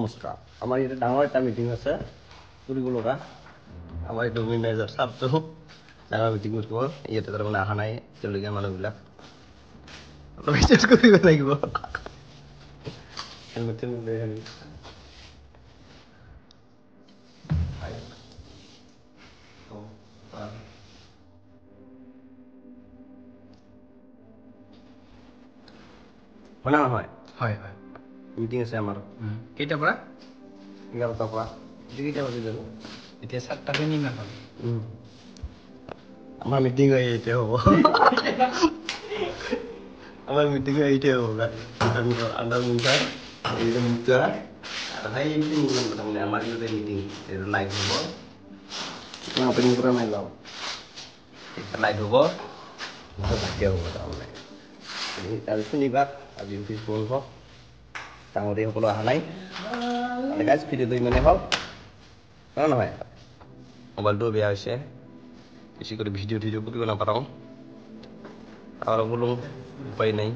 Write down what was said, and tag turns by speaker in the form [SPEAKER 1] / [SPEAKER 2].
[SPEAKER 1] নমস্কাৰ আমাৰ ইয়াতে ডাঙৰ এটা মিটিং আছে কৰিব লগা আমাৰ এইটো মেনেজাৰ ছাৰটো ডাঙৰ মিটিং কৰিব ইয়াতে তাৰমানে অহা নাই তেওঁলোকে মানুহবিলাক অলপ ৰিচাৰ্জ কৰিব লাগিব হেলমেট লৈ আহি হয় না নহয়
[SPEAKER 2] হয় হয়
[SPEAKER 1] মিটিং আছে আমাৰ
[SPEAKER 2] কেইটাৰ পৰা
[SPEAKER 1] 11টাৰ পৰা কেইটা বাজি যাব
[SPEAKER 2] এতিয়া 7টাতে নিমান হ'ল
[SPEAKER 1] আমাৰ মিটিং এইতে হ'ব আমাৰ মিটিং এইতে হ'ব আন্দাৰ মিটাৰ এইটো মিটাৰ আৰু ভাই এইটো নিমান কথা মানে আমাৰ ইয়াতে মিটিং এইটো লাইভ হ'ব মই অপেনিং কৰা নাই লওঁ লাইভ হ'ব ভালকৈ হ'ব তাৰমানে আৰু শনিবাৰ আজি অফিচ বন্ধ ডাঙৰীসকলো অহা নাই গাইজ ভিডিঅ'টো ইমানেই হ'ল নহয় মোবাইলটো বেয়া হৈছে বেছি কৰি ভিডিঅ' কৰিব নাপাওঁ আৰু বোলো উপায় নাই